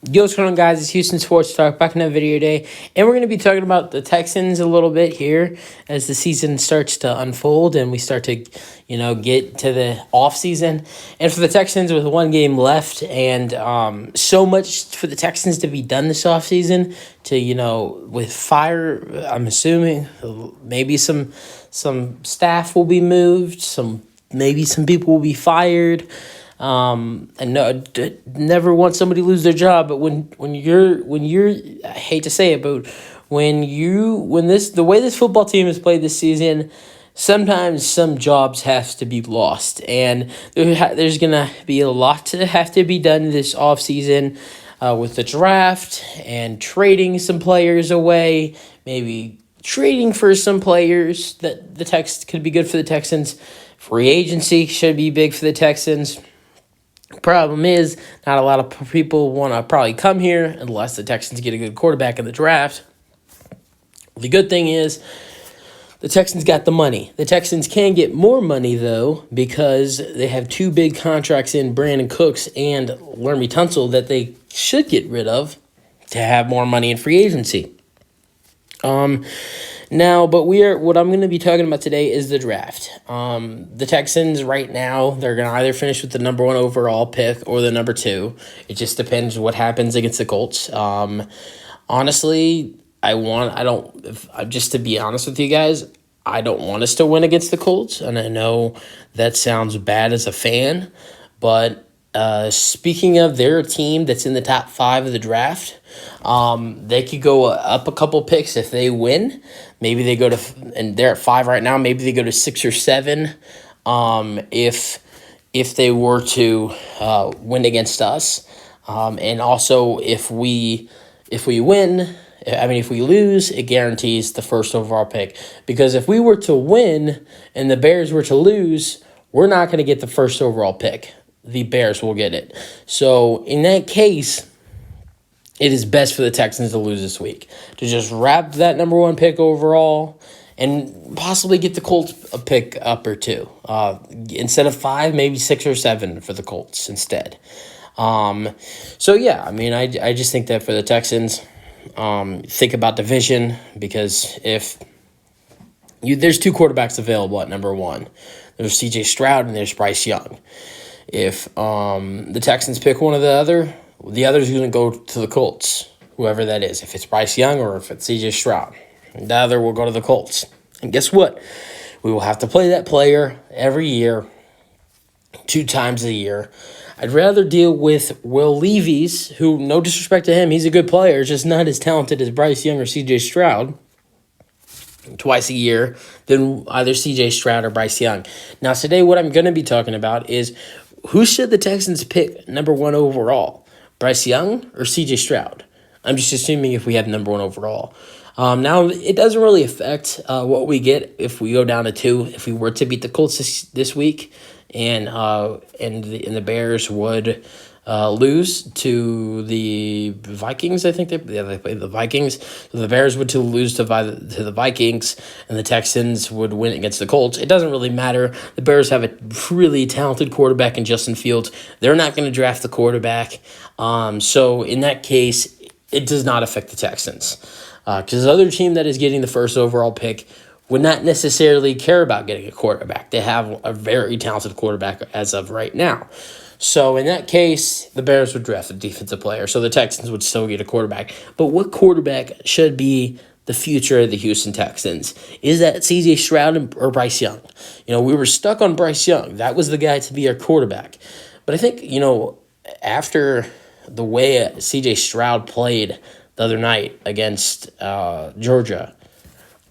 Yo, what's going on, guys? It's Houston Sports Talk back in another video today, and we're going to be talking about the Texans a little bit here as the season starts to unfold and we start to, get to the offseason. And for the Texans, with one game left and so much for the Texans to be done this offseason, with fire, I'm assuming maybe some staff will be moved, maybe some people will be fired. And no, never want somebody to lose their job. But when you're, I hate to say it, but the way this football team has played this season, sometimes some jobs have to be lost, and there's gonna be a lot to have to be done this offseason, with the draft and trading some players away, maybe trading for some players that could be good for the Texans. Free agency should be big for the Texans. Problem is, not a lot of people want to probably come here unless the Texans get a good quarterback in the draft. The good thing is, the Texans got the money. The Texans can get more money, though, because they have two big contracts in Brandon Cooks and Laremy Tunsil that they should get rid of to have more money in free agency. What I'm going to be talking about today is the draft. The Texans right now, they're going to either finish with the number 1 overall pick or the number 2. It just depends what happens against the Colts. Honestly, just to be honest with you guys, I don't want us to win against the Colts. And I know that sounds bad as a fan, but speaking of, they're a team that's in the top 5 of the draft. They could go up a couple picks if they win. Maybe they go to, and they're at 5 right now. Maybe they go to 6 or 7. If they were to win against us, and also if we win. If we lose, it guarantees the first overall pick. Because if we were to win and the Bears were to lose, we're not going to get the first overall pick. The Bears will get it. So in that case, it is best for the Texans to lose this week, to just wrap that number 1 pick overall and possibly get the Colts a pick up or 2. Instead of 5, maybe 6 or 7 for the Colts instead. I just think that for the Texans, think about division, because if there's 2 quarterbacks available at number 1. There's CJ Stroud and there's Bryce Young. If the Texans pick one or the other's going to go to the Colts, whoever that is. If it's Bryce Young or if it's CJ Stroud, the other will go to the Colts. And guess what? We will have to play that player every year, 2 times a year. I'd rather deal with Will Levis, who, no disrespect to him, he's a good player, just not as talented as Bryce Young or CJ Stroud, twice a year, than either CJ Stroud or Bryce Young. Now, today what I'm going to be talking about is, who should the Texans pick number 1 overall? Bryce Young or CJ Stroud? I'm just assuming if we have number 1 overall. Now, it doesn't really affect what we get if we go down to 2. If we were to beat the Colts this week, and the Bears would lose to the Vikings, I think they played the Vikings. So the Bears would lose to the Vikings, and the Texans would win against the Colts. It doesn't really matter. The Bears have a really talented quarterback in Justin Fields. They're not going to draft the quarterback. So in that case, it does not affect the Texans. Because the other team that is getting the first overall pick would not necessarily care about getting a quarterback. They have a very talented quarterback as of right now. So in that case, the Bears would draft a defensive player, so the Texans would still get a quarterback. But what quarterback should be the future of the Houston Texans? Is that C.J. Stroud or Bryce Young? We were stuck on Bryce Young. That was the guy to be our quarterback. But I think, after the way C.J. Stroud played the other night against Georgia,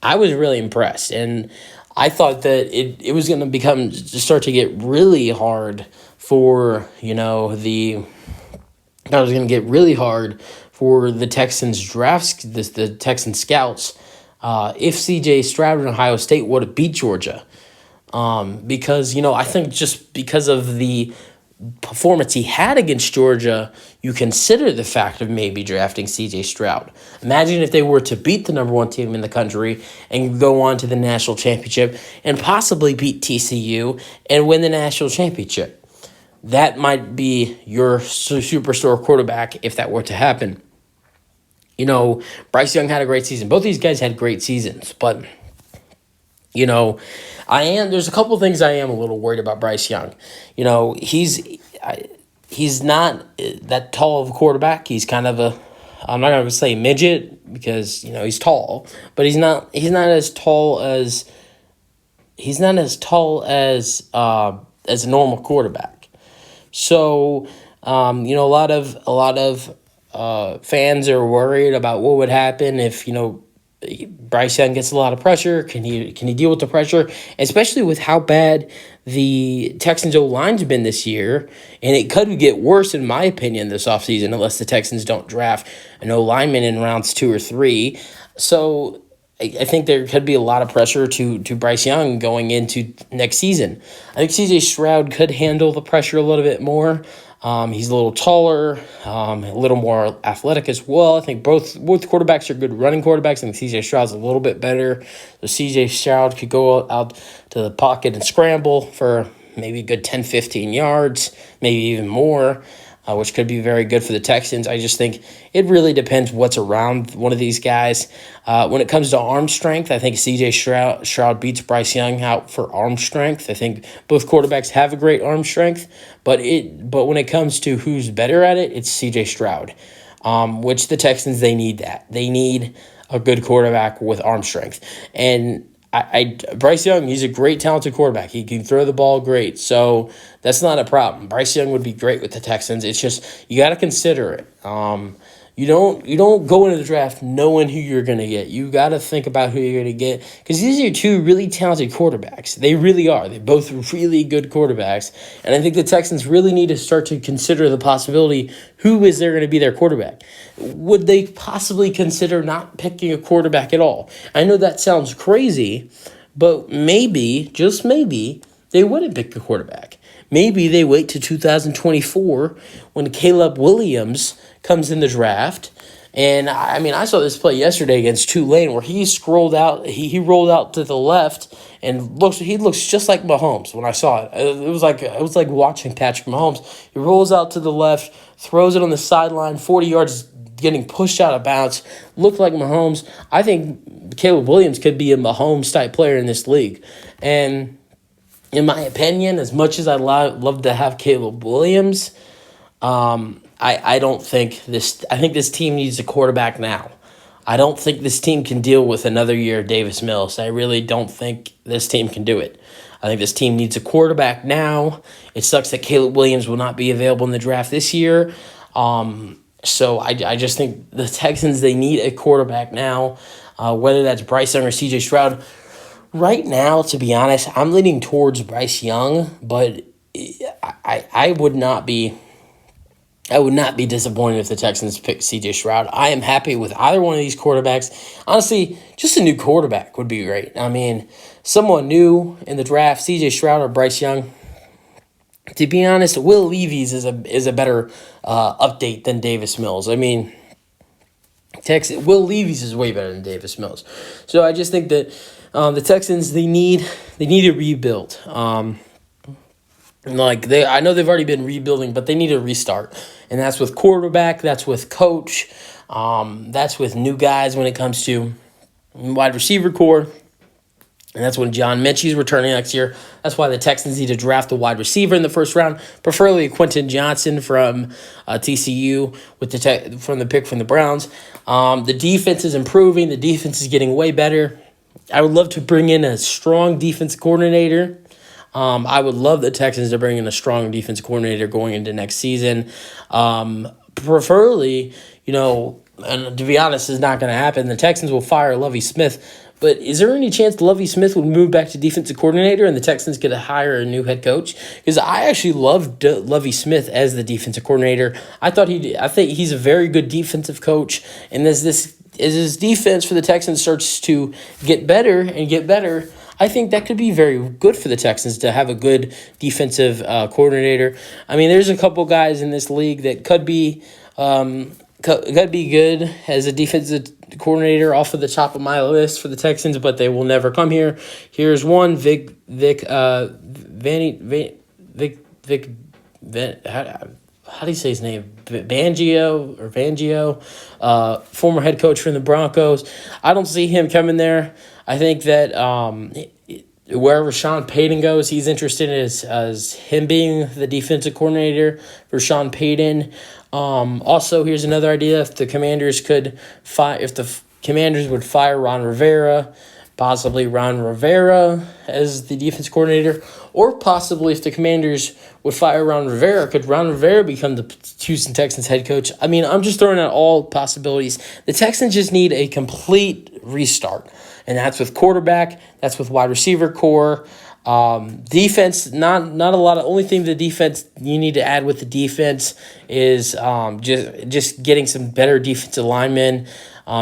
I was really impressed. And I thought that it was going to start to get really hard for, the Texans drafts, the Texan scouts, if C.J. Stroud and Ohio State would have beat Georgia. Because, I think just because of the performance he had against Georgia, you consider the fact of maybe drafting C.J. Stroud. Imagine if they were to beat the number 1 team in the country and go on to the national championship and possibly beat TCU and win the national championship. that might be your superstar quarterback if that were to happen. Bryce Young had a great season. Both these guys had great seasons, but there's a couple things I am a little worried about Bryce Young. He's not that tall of a quarterback. He's kind of I'm not going to say midget because he's tall, but he's not as tall as a normal quarterback. So a lot of fans are worried about what would happen if Bryce Young gets a lot of pressure. Can he deal with the pressure, especially with how bad the Texans O-line's been this year? And it could get worse, in my opinion, this offseason unless the Texans don't draft an O-lineman in rounds 2 or 3. So I think there could be a lot of pressure to Bryce Young going into next season. I think C.J. Stroud could handle the pressure a little bit more. He's a little taller, a little more athletic as well. I think both quarterbacks are good running quarterbacks. I think C.J. Stroud's a little bit better. So C.J. Stroud could go out to the pocket and scramble for maybe a good 10, 15 yards, maybe even more, which could be very good for the Texans. I just think it really depends what's around one of these guys. When it comes to arm strength, I think C.J. Stroud beats Bryce Young out for arm strength. I think both quarterbacks have a great arm strength, but when it comes to who's better at it, it's C.J. Stroud, which the Texans, they need that. They need a good quarterback with arm strength. And Bryce Young, he's a great, talented quarterback. He can throw the ball great, so that's not a problem. Bryce Young would be great with the Texans. It's just you got to consider it. You don't go into the draft knowing who you're going to get. You got to think about who you're going to get because these are two really talented quarterbacks. They really are. They're both really good quarterbacks, and I think the Texans really need to start to consider the possibility who is there going to be their quarterback. Would they possibly consider not picking a quarterback at all? I know that sounds crazy, but maybe, just maybe, they wouldn't pick a quarterback. Maybe they wait to 2024 when Caleb Williams comes in the draft. And, I saw this play yesterday against Tulane where he scrolled out, he rolled out to the left and he looks just like Mahomes when I saw it. It was like watching Patrick Mahomes. He rolls out to the left, throws it on the sideline, 40 yards, getting pushed out of bounds, looked like Mahomes. I think Caleb Williams could be a Mahomes-type player in this league. And in my opinion, as much as I'd love to have Caleb Williams, I don't think this. I think this team needs a quarterback now. I don't think this team can deal with another year of Davis Mills. I really don't think this team can do it. I think this team needs a quarterback now. It sucks that Caleb Williams will not be available in the draft this year. So I just think the Texans, they need a quarterback now, whether that's Bryce Young or C.J. Stroud. Right now, to be honest, I'm leaning towards Bryce Young, but I would not be disappointed if the Texans pick C.J. Stroud. I am happy with either one of these quarterbacks. Honestly, just a new quarterback would be great. Someone new in the draft, C.J. Stroud or Bryce Young. To be honest, Will Levis is a better update than Davis Mills. Will Levis is way better than Davis Mills. So I just think that the Texans, they need a rebuild. I know they've already been rebuilding, but they need a restart. And that's with quarterback, that's with coach, that's with new guys when it comes to wide receiver core. And that's when John Mechie's returning next year. That's why the Texans need to draft a wide receiver in the first round, preferably Quentin Johnson from TCU from the pick from the Browns. The defense is improving. The defense is getting way better. I would love to bring in a strong defense coordinator. I would love the Texans to bring in a strong defense coordinator going into next season. Preferably, and to be honest, this is not going to happen. The Texans will fire Lovie Smith. But is there any chance Lovie Smith would move back to defensive coordinator and the Texans could hire a new head coach? Because I actually loved Lovie Smith as the defensive coordinator. I think he's a very good defensive coach. And as his defense for the Texans starts to get better, I think that could be very good for the Texans to have a good defensive coordinator. There's a couple guys in this league that could be good as a defensive coordinator off of the top of my list for the Texans, but they will never come here. Here's one, Vic how do you say his name? Fangio, former head coach from the Broncos. I don't see him coming there. I think that wherever Sean Payton goes, he's interested in as him being the defensive coordinator for Sean Payton. Also, here's another idea: if the Commanders would fire Ron Rivera, possibly Ron Rivera as the defense coordinator, or possibly if the Commanders would fire Ron Rivera, could Ron Rivera become the Houston Texans head coach? I mean, I'm just throwing out all possibilities. The Texans just need a complete restart, and that's with quarterback, that's with wide receiver core. Defense, not a lot of. Only thing the defense you need to add with the defense is just getting some better defensive linemen.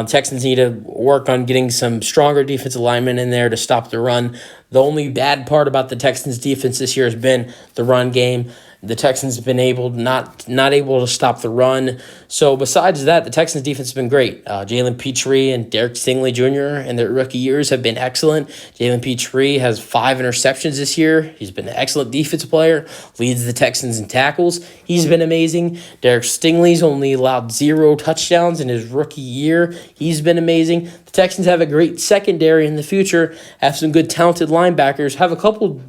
Texans need to work on getting some stronger defensive linemen in there to stop the run. The only bad part about the Texans' defense this year has been the run game. The Texans have been not able to stop the run. So besides that, the Texans' defense has been great. Jalen Petrie and Derek Stingley Jr. in their rookie years have been excellent. Jalen Petrie has 5 interceptions this year. He's been an excellent defensive player, leads the Texans in tackles. He's been amazing. Derek Stingley's only allowed 0 touchdowns in his rookie year. He's been amazing. The Texans have a great secondary in the future, have some good talented linebackers, have a couple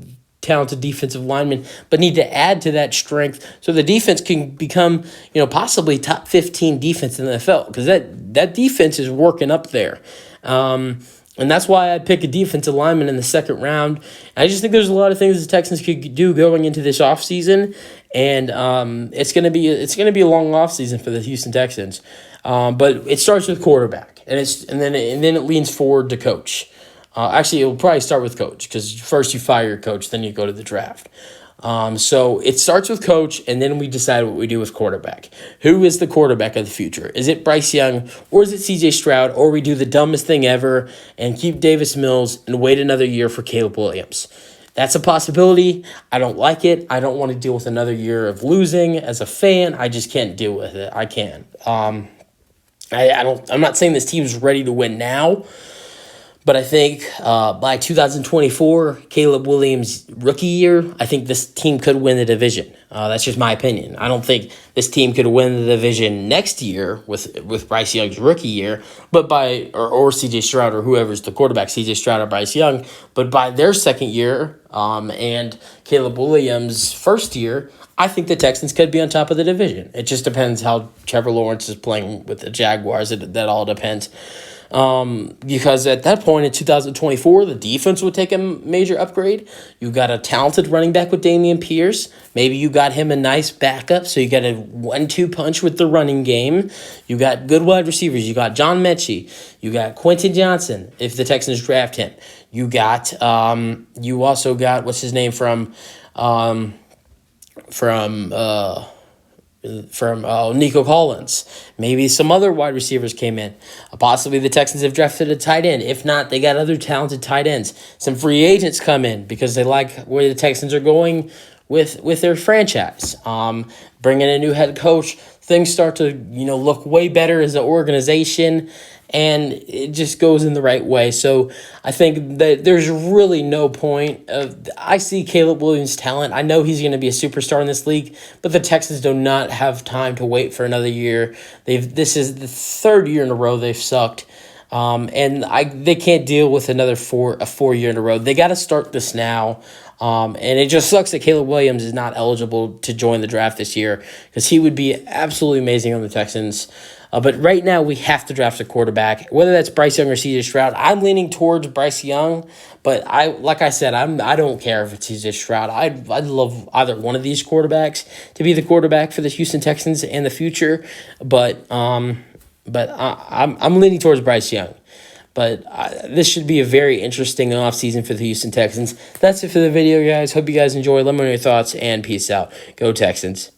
talented defensive linemen, but need to add to that strength so the defense can become, possibly top 15 defense in the NFL, because that defense is working up there. And that's why I pick a defensive lineman in the second round. I just think there's a lot of things the Texans could do going into this offseason, and it's gonna be a long offseason for the Houston Texans. But it starts with quarterback, and then it leans forward to coach. Actually, it will probably start with coach, because first you fire your coach, then you go to the draft. So it starts with coach, and then we decide what we do with quarterback. Who is the quarterback of the future? Is it Bryce Young, or is it C.J. Stroud, or we do the dumbest thing ever and keep Davis Mills and wait another year for Caleb Williams? That's a possibility. I don't like it. I don't want to deal with another year of losing as a fan. I just can't deal with it. I can't. I'm not saying this team's ready to win now, but I think by 2024, Caleb Williams' rookie year, I think this team could win the division. That's just my opinion. I don't think this team could win the division next year with Bryce Young's rookie year, but or C.J. Stroud, or whoever's the quarterback, C.J. Stroud or Bryce Young. But by their second year and Caleb Williams' first year, I think the Texans could be on top of the division. It just depends how Trevor Lawrence is playing with the Jaguars. That all depends. Because at that point in 2024, the defense would take a major upgrade. You got a talented running back with Dameon Pierce. Maybe you got him a nice backup, so you got a 1-2 punch with the running game. You got good wide receivers. You got John Mechie. You got Quentin Johnson if the Texans draft him. You also got what's his name from Nico Collins. Maybe some other wide receivers came in. Possibly the Texans have drafted a tight end. If not, they got other talented tight ends. Some free agents come in because they like where the Texans are going with their franchise. Bring in a new head coach. Things start to look way better as an organization, and it just goes in the right way. So I think that there's really no point I see Caleb Williams' talent. I know he's going to be a superstar in this league, but the Texans do not have time to wait for another year. This is the third year in a row they've sucked. And they can't deal with a 4 year in a row. They got to start this now. And it just sucks that Caleb Williams is not eligible to join the draft this year, because he would be absolutely amazing on the Texans. But right now we have to draft a quarterback, whether that's Bryce Young or C.J. Stroud. I'm leaning towards Bryce Young, but I don't care if it's C.J. Stroud. I'd love either one of these quarterbacks to be the quarterback for the Houston Texans in the future. But I'm leaning towards Bryce Young. But this should be a very interesting offseason for the Houston Texans. That's it for the video, guys. Hope you guys enjoy. Let me know your thoughts, and peace out. Go Texans.